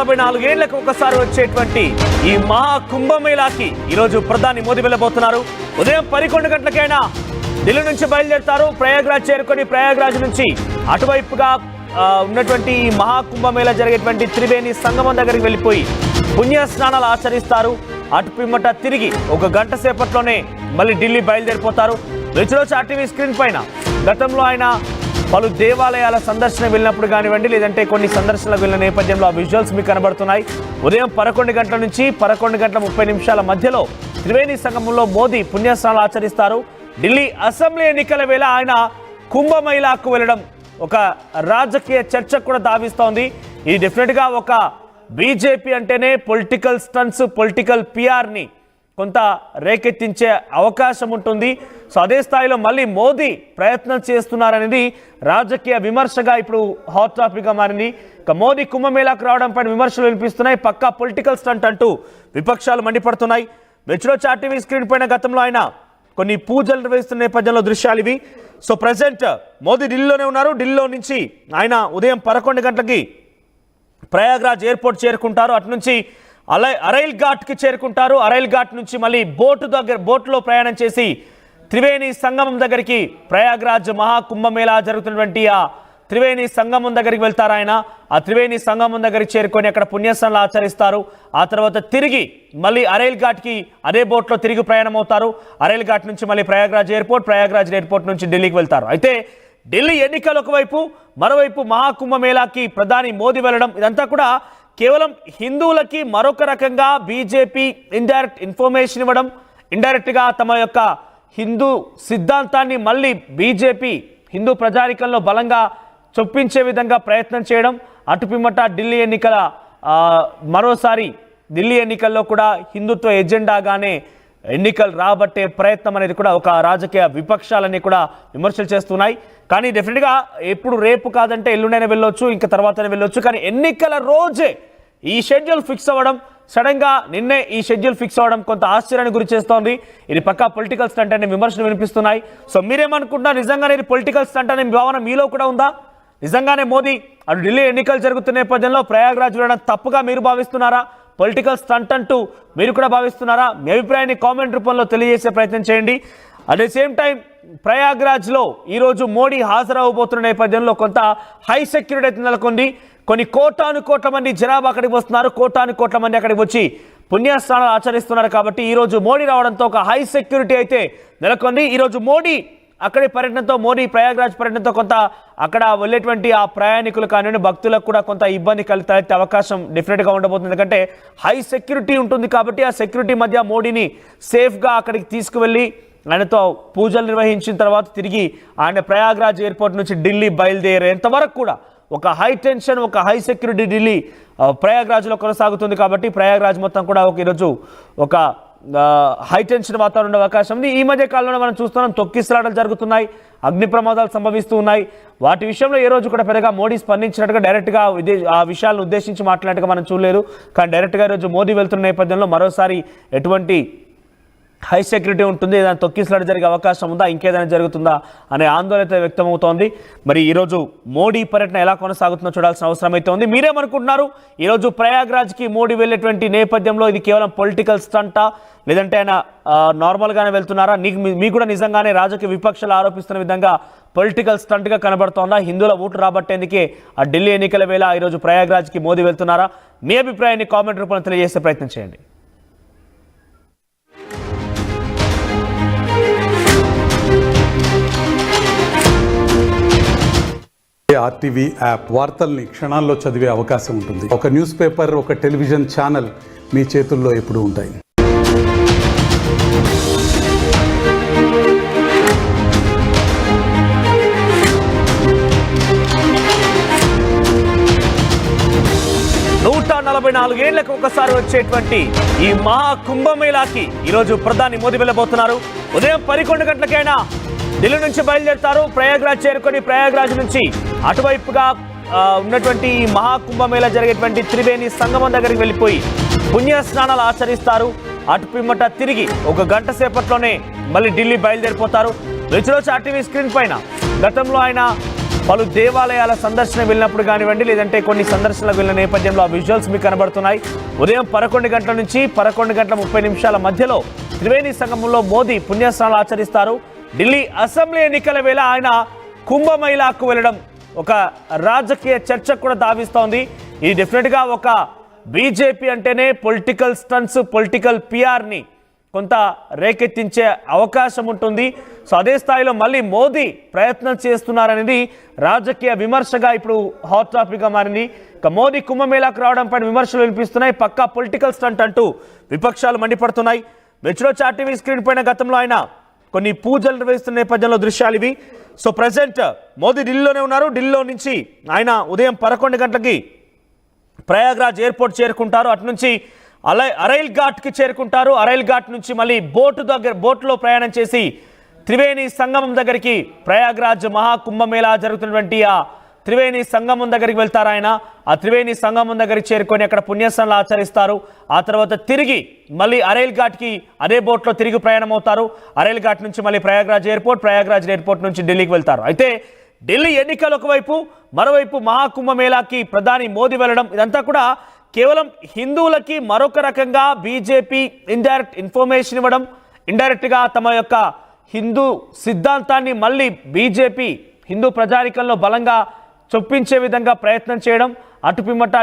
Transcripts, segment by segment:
44 ఏళ్లకు ఒకసారి వచ్చేటువంటి ఈ మహా కుంభమేళాకి ఈరోజు ప్రధాని మోదీ వెళ్ళబోతున్నారు. ఉదయం 11 గంటలకైనా ఢిల్లీ నుంచి బయలుదేరుతారు. ప్రయాగ్రాజ్ చేరుకొని ప్రయాగ్రాజ్ నుంచి అటువైపుగా ఉన్నటువంటి ఈ మహా కుంభమేళా జరిగేటువంటి త్రివేణి సంగమం దగ్గరికి వెళ్ళిపోయి పుణ్య స్నానాలు ఆచరిస్తారు. అటు పిమ్మట తిరిగి ఒక గంట సేపట్లోనే మళ్ళీ ఢిల్లీ బయలుదేరిపోతారు. రుచిరోజు ఆర్టీవీ స్క్రీన్ పైన గతంలో ఆయన పలు దేవాలయాల సందర్శన వెళ్ళినప్పుడు కానివ్వండి, లేదంటే కొన్ని సందర్శనలకు వెళ్ళిన నేపథ్యంలో ఆ విజువల్స్ మీకు కనబడుతున్నాయి. ఉదయం 11 గంటల నుంచి 11:30 మధ్యలో త్రివేణి సంగమంలో మోదీ పుణ్యస్నానాలు ఆచరిస్తారు. ఢిల్లీ అసెంబ్లీ ఎన్నికల వేళ ఆయన కుంభమేళాకు వెళ్ళడం ఒక రాజకీయ చర్చకు కూడా దావిస్తోంది. ఇది డెఫినెట్గా ఒక బీజేపీ అంటేనే పొలిటికల్ స్టంట్స్, పొలిటికల్ పిఆర్ని కొంత రేకెత్తించే అవకాశం ఉంటుంది. సో అదే స్థాయిలో మళ్ళీ మోదీ ప్రయత్నం చేస్తున్నారనేది రాజకీయ విమర్శగా ఇప్పుడు హాట్ టాపిక్గా మారింది. ఇక మోదీ కుంభమేళాకు రావడం పైన విమర్శలు వినిపిస్తున్నాయి. పక్కా పొలిటికల్ స్టంట్ అంటూ విపక్షాలు మండిపడుతున్నాయి. వెచ్రోచ్ ఆర్టీవీ స్క్రీన్ పైన గతంలో ఆయన కొన్ని పూజలు నిర్వహిస్తున్న నేపథ్యంలో దృశ్యాలు ఇవి. సో ప్రజెంట్ మోదీ ఢిల్లీలోనే ఉన్నారు. ఢిల్లీలో నుంచి ఆయన ఉదయం 11 గంటలకి ప్రయాగ్రాజ్ ఎయిర్పోర్ట్ చేరుకుంటారు. అటు నుంచి అరైల్ ఘాట్కి చేరుకుంటారు. అరైల్ ఘాట్ నుంచి మళ్ళీ బోట్లో ప్రయాణం చేసి త్రివేణి సంగమం దగ్గరికి, ప్రయాగ్రాజ్ మహాకుంభమేళా జరుగుతున్నటువంటి ఆ త్రివేణి సంగమం దగ్గరికి వెళ్తారు ఆయన. ఆ త్రివేణి సంగమం దగ్గరికి చేరుకొని అక్కడ పుణ్యస్నానాలు ఆచరిస్తారు. ఆ తర్వాత తిరిగి మళ్ళీ అరైల్ ఘాట్కి అదే బోట్లో తిరిగి ప్రయాణం అవుతారు. అరైల్ ఘాట్ నుంచి మళ్ళీ ప్రయాగ్రాజ్ ఎయిర్పోర్ట్ నుంచి ఢిల్లీకి వెళ్తారు. అయితే ఢిల్లీ ఎన్నికలు ఒకవైపు, మరోవైపు మహాకుంభమేళాకి ప్రధాని మోదీ వెళ్ళడం, ఇదంతా కూడా కేవలం హిందువులకి మరొక రకంగా బీజేపీ ఇండైరెక్ట్ ఇన్ఫర్మేషన్ ఇవ్వడం, ఇండైరెక్ట్గా తమ యొక్క హిందూ సిద్ధాంతాన్ని మళ్ళీ బీజేపీ హిందూ ప్రజానికంలో బలంగా చొప్పించే విధంగా ప్రయత్నం చేయడం. అటుపిమ్మట మరోసారి ఢిల్లీ ఎన్నికల్లో కూడా హిందుత్వ ఎజెండాగానే ఎన్నికలు రాబట్టే ప్రయత్నం అనేది కూడా ఒక రాజకీయ విపక్షాలన్నీ కూడా విమర్శలు చేస్తున్నాయి. కానీ డెఫినెట్గా ఎప్పుడు రేపు కాదంటే ఎల్లుండైనా వెళ్ళొచ్చు, ఇంకా తర్వాతనే వెళ్ళొచ్చు. కానీ ఎన్నికల రోజే ఈ షెడ్యూల్ ఫిక్స్ అవ్వడం, సడన్గా నిన్నే ఈ షెడ్యూల్ ఫిక్స్ అవ్వడం కొంత ఆశ్చర్యాన్ని గురి చేస్తోంది. ఇది పక్కా పొలిటికల్ స్టంట్ అనే విమర్శలు వినిపిస్తున్నాయి. సో మీరేమనుకుంటున్నారు? నిజంగానే ఇది పొలిటికల్ స్టంట్ అనే భావన మీలో కూడా ఉందా? నిజంగానే మోదీ అటు ఢిల్లీ ఎన్నికలు జరుగుతున్న నేపథ్యంలో ప్రయాగ్రాజ్ వెళ్ళడం తప్పుగా మీరు భావిస్తున్నారా? పొలిటికల్ స్టంట్ అంటూ మీరు కూడా భావిస్తున్నారా? మీ అభిప్రాయాన్ని కామెంట్ రూపంలో తెలియజేసే ప్రయత్నం చేయండి. అట్ ద సేమ్ టైం ప్రయాగ్రాజ్లో ఈరోజు మోడీ హాజరవబోతున్న నేపథ్యంలో కొంత హై సెక్యూరిటీ అయితే నెలకొంది. కొన్ని కోట్ల మంది జనాభా అక్కడికి వస్తున్నారు. కోట్ల మంది అక్కడికి వచ్చి పుణ్యస్నానాలు ఆచరిస్తున్నారు. కాబట్టి ఈరోజు మోడీ రావడంతో ఒక హై సెక్యూరిటీ అయితే నెలకొంది. ఈరోజు మోడీ ప్రయాగ్రాజ్ పర్యటనతో కొంత అక్కడ వెళ్ళేటువంటి ఆ ప్రయాణికులు కానివ్వండి, భక్తులకు కూడా కొంత ఇబ్బంది తలెత్తే అవకాశం డెఫినెట్గా ఉండబోతుంది. ఎందుకంటే హై సెక్యూరిటీ ఉంటుంది కాబట్టి ఆ సెక్యూరిటీ మధ్య మోడీని సేఫ్గా అక్కడికి తీసుకువెళ్ళి ఆయనతో పూజలు నిర్వహించిన తర్వాత తిరిగి ఆయన ప్రయాగ్రాజ్ ఎయిర్పోర్ట్ నుంచి ఢిల్లీ బయలుదేరేంతవరకు కూడా ఒక హై టెన్షన్, ఒక హై సెక్యూరిటీ ఢిల్లీ ప్రయాగ్రాజ్లో కొనసాగుతుంది. కాబట్టి ప్రయాగ్రాజ్ మొత్తం కూడా ఈరోజు ఒక హై టెన్షన్ వాతావరణం ఉండే అవకాశం ఉంది. ఈ మధ్య కాలంలో మనం చూస్తున్నాం తొక్కిసలాటలు జరుగుతున్నాయి, అగ్ని ప్రమాదాలు సంభవిస్తూ ఉన్నాయి. వాటి విషయంలో ఏ రోజు కూడా పెద్దగా మోడీ స్పందించినట్టుగా డైరెక్ట్గా ఆ విషయాలను ఉద్దేశించి మాట్లాడినట్టుగా మనం చూడలేదు. కానీ డైరెక్ట్గా ఈరోజు మోదీ వెళ్తున్న నేపథ్యంలో మరోసారి ఎటువంటి హై సెక్యూరిటీ ఉంటుంది, ఏదైనా తొక్కిసలాట జరిగే అవకాశం ఉందా, ఇంకేదైనా జరుగుతుందా అనే ఆందోళన వ్యక్తమవుతోంది. మరి ఈరోజు మోడీ పర్యటన ఎలా కొనసాగుతుందో చూడాల్సిన అవసరం అయితే ఉంది. మీరేమనుకుంటున్నారు? ఈరోజు ప్రయాగ్రాజ్కి మోడీ వెళ్ళేటువంటి నేపథ్యంలో ఇది కేవలం పొలిటికల్ స్టంటా, లేదంటే ఆయన నార్మల్గానే వెళ్తున్నారా? మీకు కూడా నిజంగానే రాజకీయ విపక్షాలు ఆరోపిస్తున్న విధంగా పొలిటికల్ స్టంట్గా కనబడుతోందా? హిందువుల ఓటు రాబట్టేందుకే ఆ ఢిల్లీ ఎన్నికల వేళ ఈరోజు ప్రయాగ్రాజ్కి మోదీ వెళ్తున్నారా? మీ అభిప్రాయాన్ని కామెంట్ రూపంలో తెలియజేసే ప్రయత్నం చేయండి. ఆర్టీవీ యాప్ వార్తల్ని క్షణాల్లో చదివే అవకాశం ఉంటుంది. ఒక న్యూస్ పేపర్, ఒక టెలివిజన్ ఛానల్ మీ చేతుల్లో ఎప్పుడూ ఉంటాయి. ఏళ్లకు ఒకసారి వచ్చేటువంటి ఈ మహా కుంభమేళాకి ఈరోజు ప్రధాని మోదీ వెళ్ళబోతున్నారు. ఉదయం 11 గంటలకైనా ఢిల్లీ నుంచి బయలుదేరుతారు. ప్రయాగ్రాజ్ చేరుకొని ప్రయాగ్రాజ్ నుంచి అటువైపుగా ఉన్నటువంటి మహాకుంభమేళా జరిగేటువంటి త్రివేణి సంగమం దగ్గరికి వెళ్ళిపోయి పుణ్య స్నానాలు ఆచరిస్తారు. అటు పిమ్మట తిరిగి ఒక గంట సేపట్లోనే మళ్ళీ ఢిల్లీ బయలుదేరిపోతారు. రుచిరోజు ఆర్టీవీ స్క్రీన్ పైన గతంలో ఆయన పలు దేవాలయాల సందర్శన వెళ్ళినప్పుడు కానివ్వండి, లేదంటే కొన్ని సందర్శనలకు వెళ్ళిన నేపథ్యంలో ఆ విజువల్స్ మీకు కనబడుతున్నాయి. ఉదయం 11 గంటల నుంచి 11 గంటల 30 నిమిషాల మధ్యలో త్రివేణి సంగమంలో మోదీ పుణ్యస్నానాలు ఆచరిస్తారు. ఢిల్లీ అసెంబ్లీ ఎన్నికల వేళ ఆయన కుంభమేళాకు వెళ్ళడం ఒక రాజకీయ చర్చకు కూడా దావిస్తోంది. ఇది డెఫినెట్గా ఒక బీజేపీ అంటేనే పొలిటికల్ స్టంట్స్, పొలిటికల్ పిఆర్ని కొంత రేకెత్తించే అవకాశం ఉంటుంది. సో అదే స్థాయిలో మళ్ళీ మోదీ ప్రయత్నం చేస్తున్నారనేది రాజకీయ విమర్శగా ఇప్పుడు హాట్ టాపిక్గా మారింది. ఇక మోదీ కుంభమేళాకు రావడంపై విమర్శలు వినిపిస్తున్నాయి. పక్కా పొలిటికల్ స్టంట్ అంటూ విపక్షాలు మండిపడుతున్నాయి. వెచ్చులో టీవీ స్క్రీన్ పైన గతంలో ఆయన కొన్ని పూజలు నిర్వహిస్తున్న నేపథ్యంలో దృశ్యాలు ఇవి. సో ప్రజెంట్ మోదీ ఢిల్లీలోనే ఉన్నారు. ఢిల్లీలో నుంచి ఆయన ఉదయం 11 గంటలకి ప్రయాగ్రాజ్ ఎయిర్పోర్ట్ చేరుకుంటారు. అటు నుంచి అరైల్ ఘాట్కి చేరుకుంటారు. అరైల్ ఘాట్ నుంచి మళ్ళీ బోట్లో ప్రయాణం చేసి త్రివేణి సంగమం దగ్గరికి, ప్రయాగ్రాజ్ మహాకుంభమేళా జరుగుతున్నటువంటి ఆ త్రివేణి సంగమం దగ్గరికి వెళ్తారు ఆయన. ఆ త్రివేణి సంగమం దగ్గరికి చేరుకొని అక్కడ పుణ్యస్నానాలు ఆచరిస్తారు. ఆ తర్వాత తిరిగి మళ్ళీ అరైల్ ఘాట్కి అదే బోట్లో తిరిగి ప్రయాణం అవుతారు. అరైల్ ఘాట్ నుంచి మళ్ళీ ప్రయాగ్రాజ్ ఎయిర్పోర్ట్ నుంచి ఢిల్లీకి వెళ్తారు. అయితే ఢిల్లీ ఎన్నికలు ఒకవైపు, మరోవైపు మహాకుంభమేళాకి ప్రధాని మోదీ వెళ్ళడం, ఇదంతా కూడా కేవలం హిందువులకి మరొక రకంగా బీజేపీ ఇండైరెక్ట్ ఇన్ఫర్మేషన్ ఇవ్వడం, ఇండైరెక్ట్గా తమ యొక్క హిందూ సిద్ధాంతాన్ని మళ్ళీ బీజేపీ హిందూ ప్రజానికంలో బలంగా చొప్పించే విధంగా ప్రయత్నం చేయడం. అటుపిమ్మట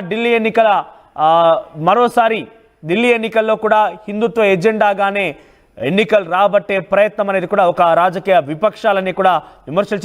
మరోసారి ఢిల్లీ ఎన్నికల్లో కూడా హిందుత్వ ఎజెండాగానే ఎన్నికలు రాబట్టే ప్రయత్నం అనేది కూడా ఒక రాజకీయ విపక్షాలన్నీ కూడా విమర్శలు చేస్తారు.